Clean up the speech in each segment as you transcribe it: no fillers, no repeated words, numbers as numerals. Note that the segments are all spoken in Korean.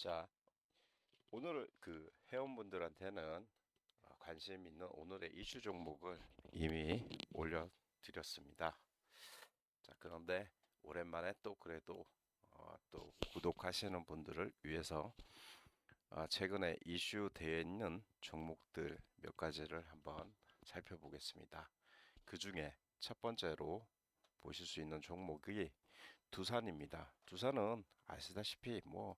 자, 오늘 그 회원분들한테는 관심 있는 오늘의 이슈 종목을 이미 올려드렸습니다. 자, 그런데 오랜만에 또 그래도 또 구독하시는 분들을 위해서 최근에 이슈되어 있는 종목들 몇 가지를 한번 살펴보겠습니다. 그 중에 첫 번째로 보실 수 있는 종목이 두산입니다. 두산은 아시다시피 뭐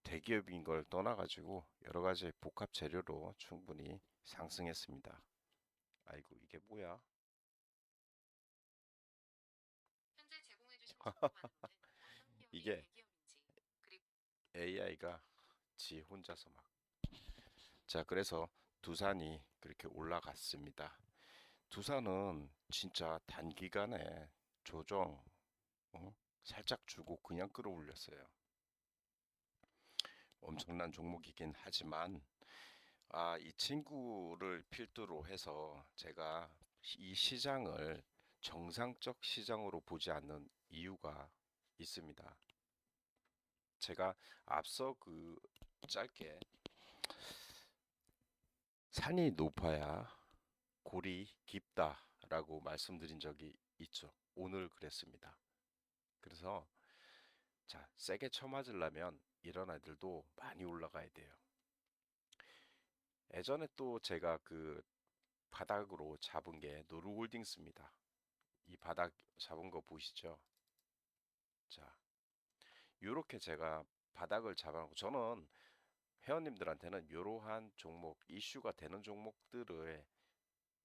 대기업인 걸 떠나가지고 여러 가지 복합 재료로 충분히 상승했습니다. 아이고 이게 뭐야? 현재 제공해주신 정보만으로는 어떤 기업이 이게 대기업인지, 그리고 AI가 지 혼자서 막. 자, 그래서 두산이 그렇게 올라갔습니다. 두산은 진짜 단기간에 조정 살짝 주고 그냥 끌어올렸어요. 엄청난 종목이긴 하지만 이 친구를 필두로 해서 제가 이 시장을 정상적 시장으로 보지 않는 이유가 있습니다. 제가 앞서 짧게 산이 높아야 골이 깊다라고 말씀드린 적이 있죠. 오늘 그랬습니다. 그래서 자, 세게 쳐맞으려면 이런 애들도 많이 올라가야 돼요. 예전에 또 제가 바닥으로 잡은 게 노루홀딩스입니다. 이 바닥 잡은 거 보시죠? 자, 요렇게 제가 바닥을 잡아놓고 저는 회원님들한테는 이러한 종목, 이슈가 되는 종목들의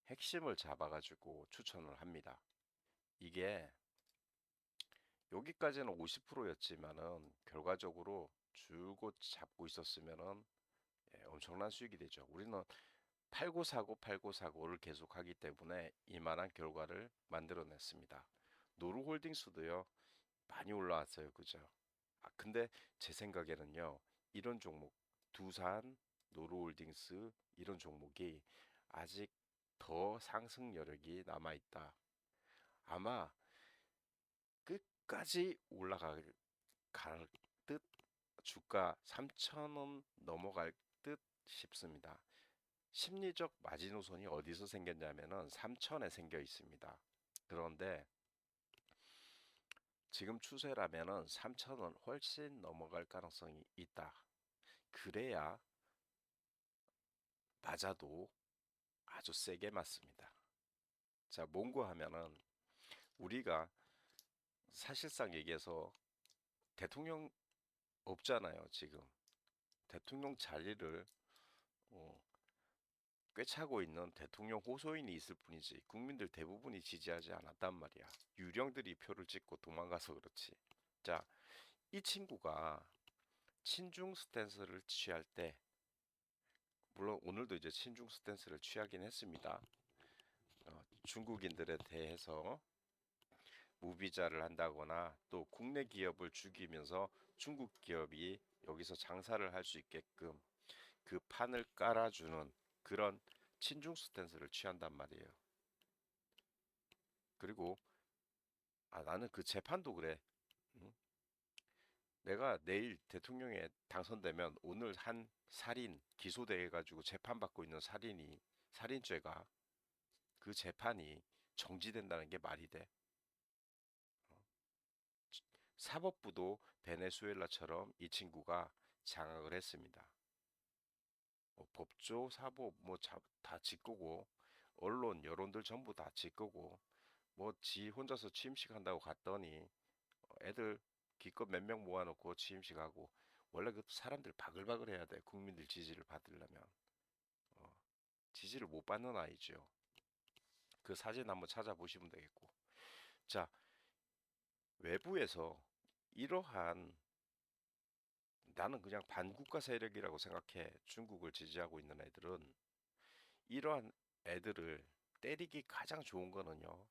핵심을 잡아가지고 추천을 합니다. 이게 여기까지는 50%였지만은 결과적으로 줄곧 잡고 있었으면은 엄청난 수익이 되죠. 우리는 팔고 사고 팔고 사고를 계속하기 때문에 이만한 결과를 만들어냈습니다. 노루홀딩스도요 많이 올라왔어요. 그죠? 근데 제 생각에는요, 이런 종목, 두산, 노루홀딩스, 이런 종목이 아직 더 상승 여력이 남아 있다. 아마 끝까지 올라갈 듯, 주가 3,000원 넘어갈 듯 싶습니다. 심리적 마지노선이 어디서 생겼냐면은 3,000에 생겨 있습니다. 그런데 지금 추세라면은 3,000원 훨씬 넘어갈 가능성이 있다. 그래야 맞아도 아주 세게 맞습니다. 자, 뭔고 하면은 우리가 사실상 얘기해서 대통령 없잖아요, 지금. 대통령 자리를 어, 꿰차고 있는 대통령 호소인이 있을 뿐이지 국민들 대부분이 지지하지 않았단 말이야. 유령들이 표를 찍고 도망가서 그렇지. 자, 이 친구가 친중 스탠스를 취할 때 물론 오늘도 이제 친중 스탠스를 취하긴 했습니다. 중국인들에 대해서 무비자를 한다거나 또 국내 기업을 죽이면서 중국 기업이 여기서 장사를 할 수 있게끔 그 판을 깔아주는 그런 친중 스탠스를 취한단 말이에요. 그리고 나는 그 재판도 그래. 응? 내가 내일 대통령에 당선되면 오늘 한 살인 기소돼 가지고 재판받고 있는 살인이 살인죄가 그 재판이 정지된다는 게 말이 돼? 어? 사법부도 베네수엘라처럼 이 친구가 장악을 했습니다. 법조, 사법 다 지거고 언론, 여론들 전부 다 지거고 뭐 지 혼자서 취임식 한다고 갔더니 애들 기껏 몇 명 모아놓고 취임식하고 원래 그 사람들 바글바글 해야 돼. 국민들 지지를 받으려면 지지를 못 받는 아이죠. 그 사진 한번 찾아보시면 되겠고. 자, 외부에서 이러한 나는 그냥 반국가 세력이라고 생각해. 중국을 지지하고 있는 애들은 이러한 애들을 때리기 가장 좋은 거는요.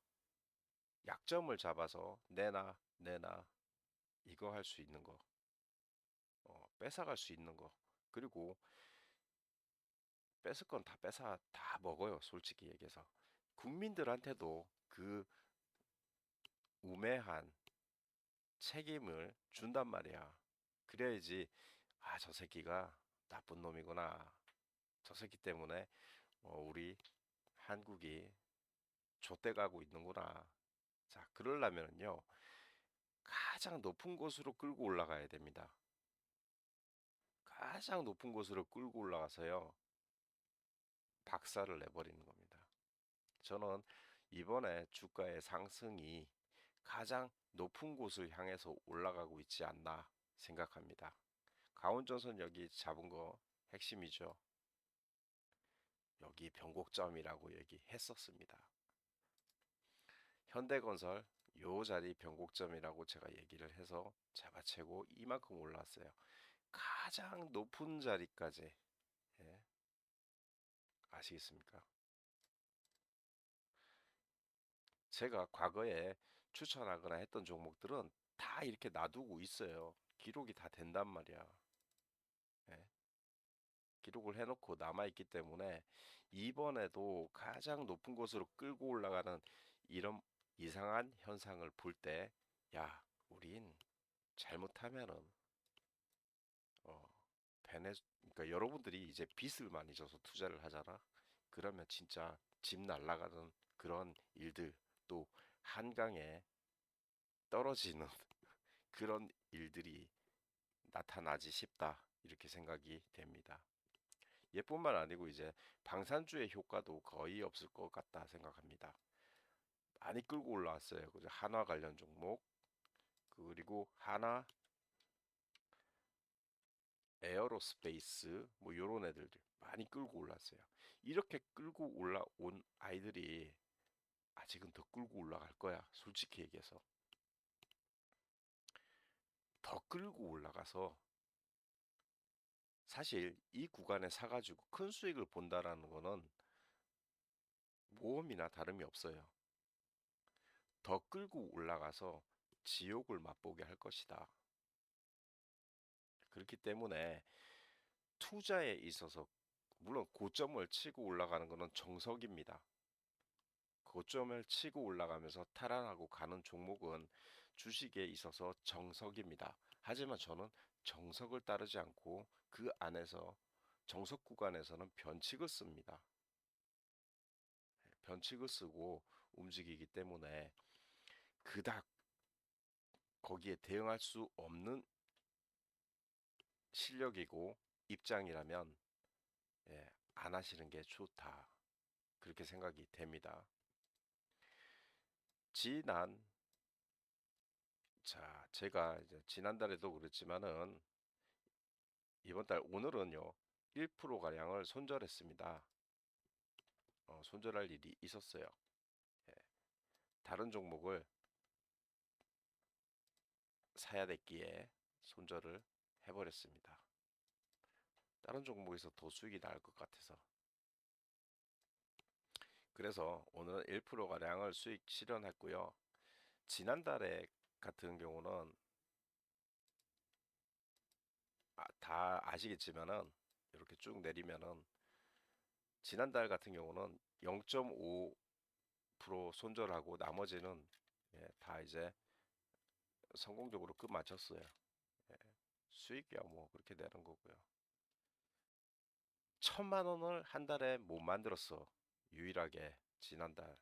약점을 잡아서 내놔 이거 할 수 있는 거, 뺏어갈 수 있는 거. 그리고 뺏을 건 다 뺏어 다 먹어요. 솔직히 얘기해서 국민들한테도 그 우매한 책임을 준단 말이야. 그래야지 아, 저 새끼가 나쁜 놈이구나. 저 새끼 때문에 우리 한국이 좆돼 가고 있는구나. 자, 그러려면요. 가장 높은 곳으로 끌고 올라가야 됩니다. 가장 높은 곳으로 끌고 올라가서요. 박살을 내버리는 겁니다. 저는 이번에 주가의 상승이 가장 높은 곳을 향해서 올라가고 있지 않나 생각합니다. 가운전선 여기 잡은 거 핵심이죠. 여기 변곡점이라고 얘기했었습니다. 현대건설 요 자리 변곡점이라고 제가 얘기를 해서 잡아채고 이만큼 올랐어요. 가장 높은 자리까지. 예, 아시겠습니까? 제가 과거에 추천하거나 했던 종목들은 다 이렇게 놔두고 있어요. 기록이 다 된단 말이야. 예, 기록을 해놓고 남아있기 때문에 이번에도 가장 높은 곳으로 끌고 올라가는 이런 이상한 현상을 볼 때, 야, 우린 잘못하면은 어, 그러니까 여러분들이 이제 빚을 많이 져서 투자를 하잖아. 그러면 진짜 집 날아가는 그런 일들, 또 한강에 떨어지는 그런 일들이 나타나지 싶다. 이렇게 생각이 됩니다. 얘뿐만 아니고 이제 방산주의 효과도 거의 없을 것 같다 생각합니다. 많이 끌고 올라왔어요. 그죠? 한화 관련 종목, 그리고 하나 에어로스페이스 뭐 요런 애들 많이 끌고 올랐어요. 이렇게 끌고 올라온 아이들이 아직은 더 끌고 올라갈 거야. 솔직히 얘기해서. 더 끌고 올라가서 사실 이 구간에 사가지고 큰 수익을 본다라는 거는 모험이나 다름이 없어요. 더 끌고 올라가서 지옥을 맛보게 할 것이다. 그렇기 때문에 투자에 있어서 물론 고점을 치고 올라가는 것은 정석입니다. 고점을 치고 올라가면서 탈환하고 가는 종목은 주식에 있어서 정석입니다. 하지만 저는 정석을 따르지 않고 그 안에서 정석 구간에서는 변칙을 씁니다. 변칙을 쓰고 움직이기 때문에 그닥 거기에 대응할 수 없는 실력이고 입장이라면 안 하시는 게 좋다. 그렇게 생각이 됩니다. 지난 자, 제가 이제 지난달에도 그랬지만은 이번 달 오늘은요 1% 가량을 손절했습니다. 손절할 일이 있었어요. 예, 다른 종목을 사야 됐기에 손절을 해버렸습니다. 다른 종목에서 더 수익이 나을 것 같아서. 그래서 오늘은 1% 가량을 수익 실현했고요. 지난달에 같은 경우는 다 아시겠지만은 이렇게 쭉 내리면은 지난달 같은 경우는 0.5% 손절하고 나머지는 다 이제 성공적으로 끝마쳤어요. 예, 수익이야 뭐 그렇게 되는 거고요. 1,000만 원을 한 달에 못 만들었어. 유일하게 지난달.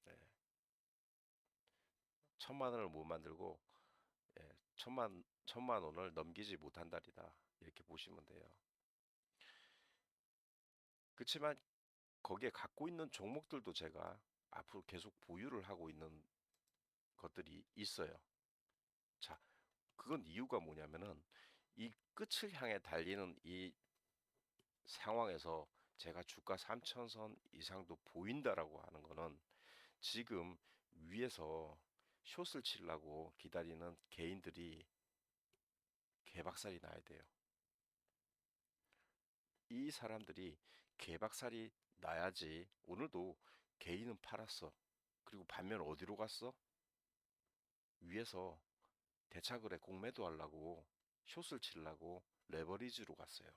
예, 1,000만 원을 못 만들고 1,000만 원을 넘기지 못한 달이다. 이렇게 보시면 돼요. 그렇지만 거기에 갖고 있는 종목들도 제가 앞으로 계속 보유를 하고 있는 것들이 있어요. 자, 그건 이유가 뭐냐면은 이 끝을 향해 달리는 이 상황에서 제가 주가 3천선 이상도 보인다라고 하는 거는 지금 위에서 숏을 치려고 기다리는 개인들이 개박살이 나야 돼요. 이 사람들이 개박살이 나야지. 오늘도 개인은 팔았어. 그리고 반면 어디로 갔어? 위에서 대차거래 공매도 하려고 숏을 치려고 레버리지로 갔어요.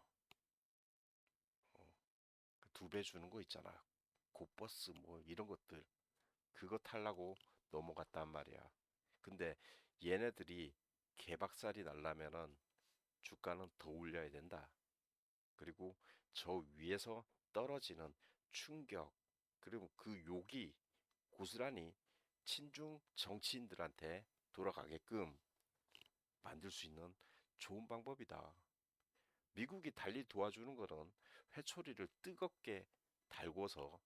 두 배 주는 거 있잖아. 고버스 뭐 이런 것들 그거 타려고 넘어갔단 말이야. 근데 얘네들이 개박살이 날라면은 주가는 더 올려야 된다. 그리고 저 위에서 떨어지는 충격, 그리고 그 욕이 고스란히 친중 정치인들한테 돌아가게끔 만들 수 있는 좋은 방법이다. 미국이 달리 도와주는 거는 회초리를 뜨겁게 달궈서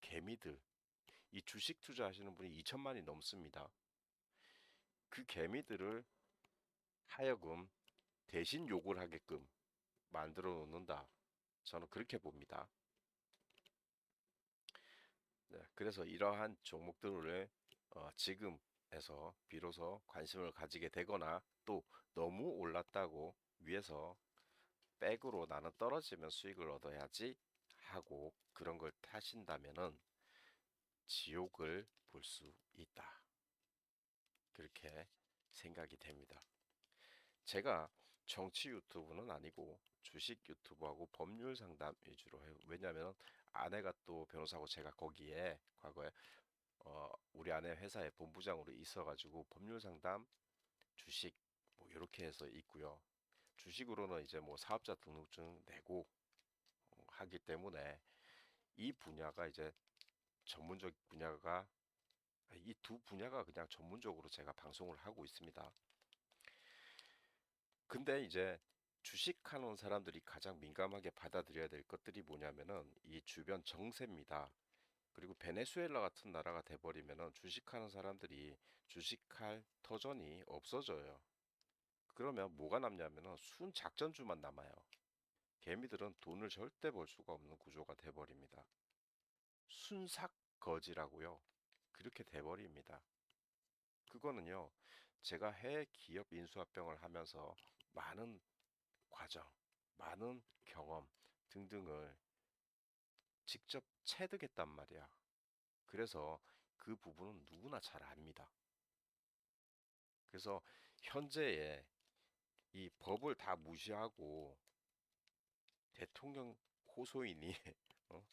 개미들, 이 주식 투자하시는 분이 2천만이 넘습니다. 그 개미들을 하여금 대신 욕을 하게끔 만들어 놓는다. 저는 그렇게 봅니다. 네, 그래서 이러한 종목들을 지금에서 비로소 관심을 가지게 되거나 또 너무 올랐다고 위에서 백으로 나는 떨어지면 수익을 얻어야지 하고 그런 걸 타신다면은 지옥을 볼 수 있다. 그렇게 생각이 됩니다. 제가 정치 유튜브는 아니고 주식 유튜브하고 법률 상담 위주로 해요. 왜냐하면 아내가 또 변호사고 제가 거기에 과거에 우리 아내 회사의 본부장으로 있어가지고 법률 상담, 주식 뭐 이렇게 해서 있고요. 주식으로는 이제 뭐 사업자 등록증 내고 하기 때문에 이 분야가 이제 전문적 분야가 이 두 분야가 그냥 전문적으로 제가 방송을 하고 있습니다. 근데 이제 주식하는 사람들이 가장 민감하게 받아들여야 될 것들이 뭐냐면은 이 주변 정세입니다. 그리고 베네수엘라 같은 나라가 돼버리면은 주식하는 사람들이 주식할 터전이 없어져요. 그러면 뭐가 남냐면은 순 작전주만 남아요. 개미들은 돈을 절대 벌 수가 없는 구조가 돼버립니다. 순삭거지라고요. 그렇게 돼버립니다. 그거는요, 제가 해외 기업 인수합병을 하면서 많은 과정, 많은 경험 등등을 직접 체득했단 말이야. 그래서 그 부분은 누구나 잘 압니다. 그래서 현재의 이 법을 다 무시하고 대통령 호소인이 어?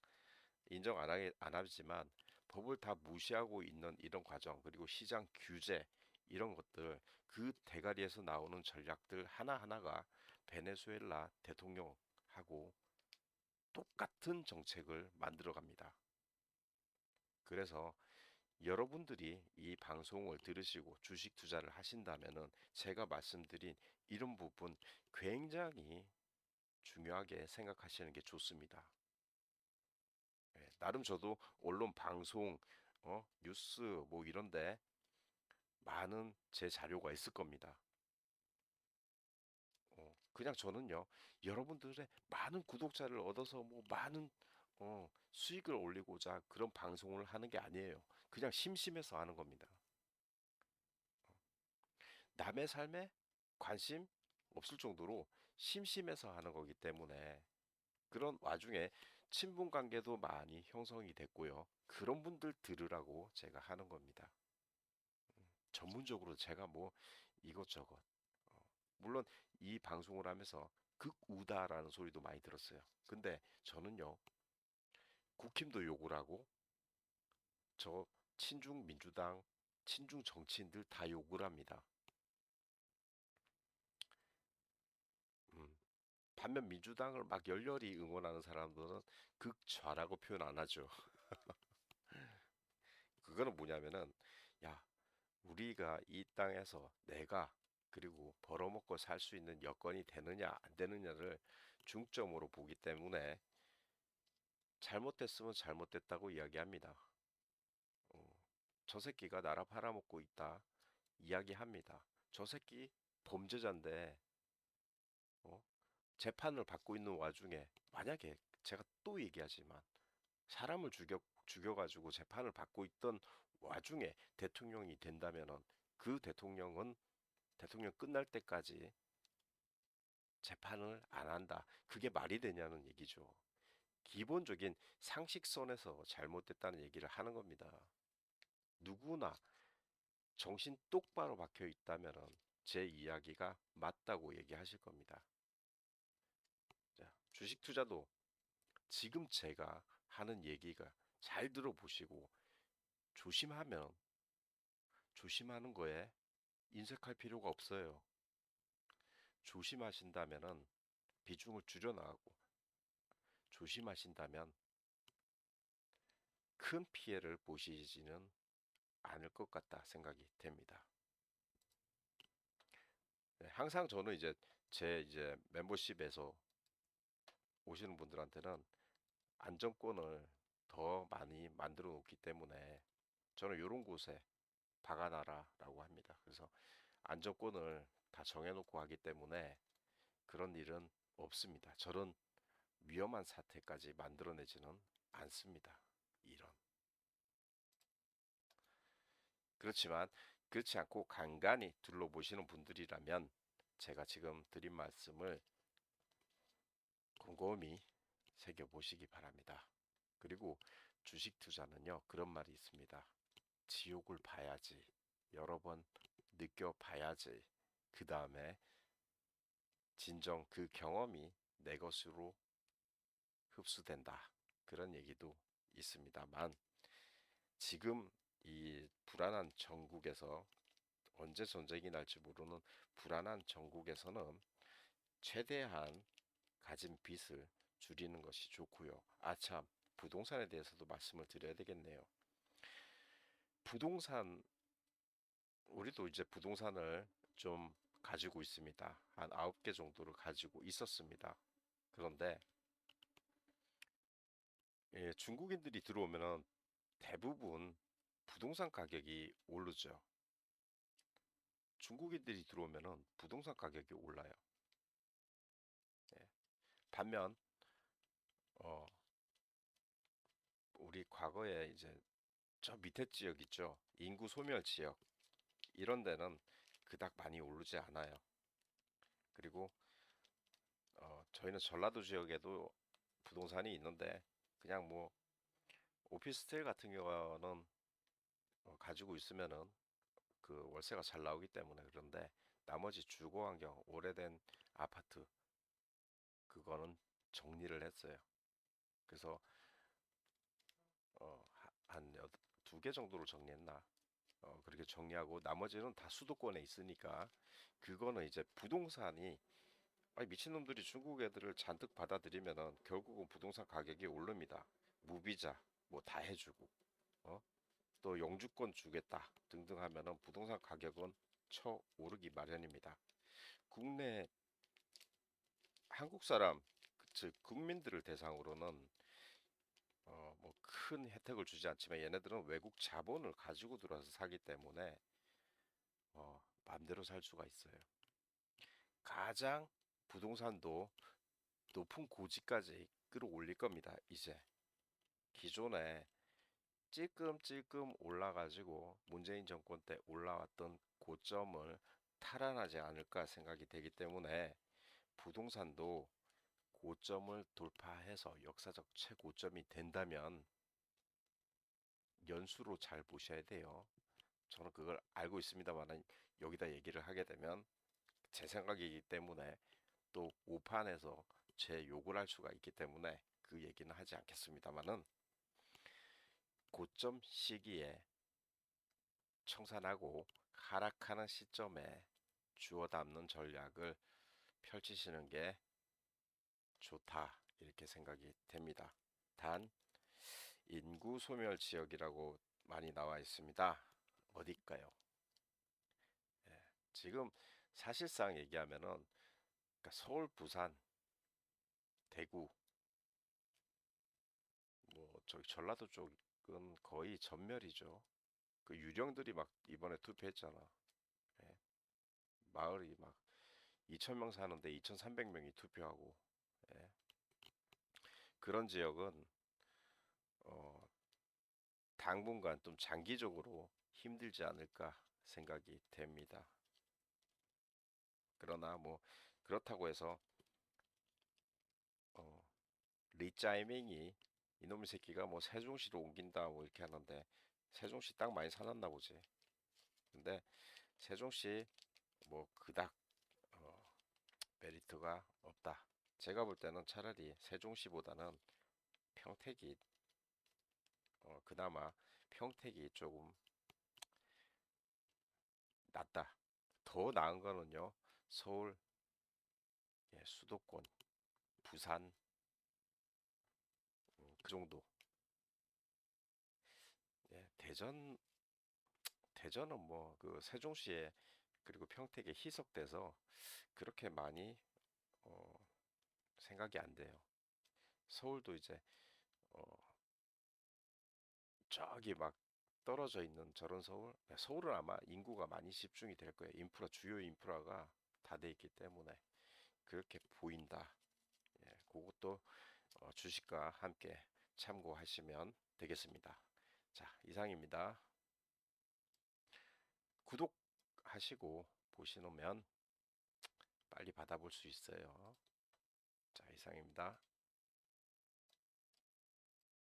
인정 안 하지만 법을 다 무시하고 있는 이런 과정, 그리고 시장 규제 이런 것들, 그 대가리에서 나오는 전략들 하나하나가 베네수엘라 대통령하고 똑같은 정책을 만들어 갑니다. 그래서 여러분들이 이 방송을 들으시고 주식 투자를 하신다면은 제가 말씀드린 이런 부분 굉장히 중요하게 생각하시는 게 좋습니다. 예, 나름 저도 언론 방송, 뉴스 뭐 이런데 많은 제 자료가 있을 겁니다. 그냥 저는요, 여러분들의 많은 구독자를 얻어서 뭐 많은 수익을 올리고자 그런 방송을 하는 게 아니에요. 그냥 심심해서 하는 겁니다. 남의 삶에 관심 없을 정도로 심심해서 하는 거기 때문에 그런 와중에 친분 관계도 많이 형성이 됐고요. 그런 분들 들으라고 제가 하는 겁니다. 전문적으로 제가 뭐 이것저것 물론 이 방송을 하면서 극우다라는 소리도 많이 들었어요. 근데 저는요, 국힘도 욕을 하고 저 친중 민주당, 친중 정치인들 다 욕을 합니다. 음, 반면 민주당을 막 열렬히 응원하는 사람들은 극좌라고 표현 안 하죠. 그거는 뭐냐면은 야, 우리가 이 땅에서 내가 그리고 벌어먹고 살 수 있는 여건이 되느냐 안 되느냐를 중점으로 보기 때문에 잘못됐으면 잘못됐다고 이야기합니다. 어, 저 새끼가 나라 팔아먹고 있다 이야기합니다. 저 새끼 범죄자인데 어? 재판을 받고 있는 와중에 만약에 제가 또 얘기하지만 사람을 죽여가지고 재판을 받고 있던 와중에 대통령이 된다면은 그 대통령은 대통령 끝날 때까지 재판을 안 한다. 그게 말이 되냐는 얘기죠. 기본적인 상식선에서 잘못됐다는 얘기를 하는 겁니다. 누구나 정신 똑바로 박혀 있다면은 제 이야기가 맞다고 얘기하실 겁니다. 자, 주식 투자도 지금 제가 하는 얘기가 잘 들어보시고 조심하면 조심하는 거에 인색할 필요가 없어요. 조심하신다면은 비중을 줄여나가고, 조심하신다면 큰 피해를 보시지는 않을 것 같다 생각이 됩니다. 네, 항상 저는 이제 제 이제 멤버십에서 오시는 분들한테는 안정권을 더 많이 만들어 놓기 때문에 저는 이런 곳에 박아놔라라고 합니다. 그래서 안정권을 다 정해놓고 하기 때문에 그런 일은 없습니다. 저런 위험한 사태까지 만들어내지는 않습니다. 이런. 그렇지만 그렇지 않고 간간히 둘러보시는 분들이라면 제가 지금 드린 말씀을 곰곰이 새겨보시기 바랍니다. 그리고 주식 투자는요, 그런 말이 있습니다. 지옥을 봐야지, 여러 번 느껴봐야지, 그 다음에 진정 그 경험이 내 것으로 흡수된다. 그런 얘기도 있습니다만, 지금 이 불안한 전국에서 언제 전쟁이 날지 모르는 불안한 전국에서는 최대한 가진 빚을 줄이는 것이 좋고요. 참, 부동산에 대해서도 말씀을 드려야 되겠네요. 부동산, 우리도 이제 부동산을 좀 가지고 있습니다. 한 9개 정도를 가지고 있었습니다. 그런데 중국인들이 들어오면은 대부분 부동산 가격이 오르죠. 중국인들이 들어오면은 부동산 가격이 올라요. 예. 반면 어, 우리 과거에 이제 저 밑에 지역 있죠. 인구 소멸 지역 이런 데는 그닥 많이 오르지 않아요. 그리고 저희는 전라도 지역에도 부동산이 있는데 그냥 뭐 오피스텔 같은 경우는 가지고 있으면은 그 월세가 잘 나오기 때문에 그런데 나머지 주거 환경 오래된 아파트 그거는 정리를 했어요. 그래서 한 두 개 정도를 정리했나? 그렇게 정리하고 나머지는 다 수도권에 있으니까 그거는 이제 부동산이 아니 미친놈들이 중국 애들을 잔뜩 받아들이면은 결국은 부동산 가격이 오릅니다. 무비자 뭐 다 해주고 어? 또 영주권 주겠다 등등 하면은 부동산 가격은 쳐 오르기 마련입니다. 국내 한국 사람 즉 국민들을 대상으로는 뭐 큰 혜택을 주지 않지만 얘네들은 외국 자본을 가지고 들어와서 사기 때문에 마음대로 살 수가 있어요. 가장 부동산도 높은 고지까지 끌어올릴 겁니다. 이제 기존에 찔끔찔끔 올라가지고 문재인 정권 때 올라왔던 고점을 탈환하지 않을까 생각이 되기 때문에 부동산도 고점을 돌파해서 역사적 최고점이 된다면 연수로 잘 보셔야 돼요. 저는 그걸 알고 있습니다만 여기다 얘기를 하게 되면 제 생각이기 때문에 또 오판에서 제 욕을 할 수가 있기 때문에 그 얘기는 하지 않겠습니다만은 고점 시기에 청산하고 하락하는 시점에 주워 담는 전략을 펼치시는 게 좋다 이렇게 생각이 됩니다. 단 인구 소멸 지역이라고 많이 나와 있습니다. 어딜까요? 예, 지금 사실상 얘기하면은 그러니까 서울, 부산, 대구, 뭐 저기 전라도 쪽은 거의 전멸이죠. 그 유령들이 막 이번에 투표했잖아. 예, 마을이 막 2,000명 사는데 2,300명이 투표하고 예, 그런 지역은 어, 당분간 좀 장기적으로 힘들지 않을까 생각이 됩니다. 그러나 뭐 그렇다고 해서 어, 리짜이밍이 이놈의 새끼가 뭐 세종시로 옮긴다 뭐 이렇게 하는데 세종시 땅 많이 사놨나 보지. 근데 세종시 뭐 그닥 어, 메리트가 없다. 제가 볼 때는 차라리 세종시보다는 평택이 그나마 평택이 조금 낫다. 더 나은 거는요. 서울, 예, 수도권, 부산, 그 정도. 예, 대전은 뭐 그 세종시에 그리고 평택에 희석돼서 그렇게 많이 어, 생각이 안 돼요. 서울도 이제 어, 저기 막 떨어져 있는 저런 서울, 서울은 아마 인구가 많이 집중이 될 거예요. 주요 인프라가 다 돼 있기 때문에 그렇게 보인다. 예, 그것도 주식과 함께 참고하시면 되겠습니다. 자, 이상입니다. 구독하시고 보시면 빨리 받아볼 수 있어요. 자, 이상입니다.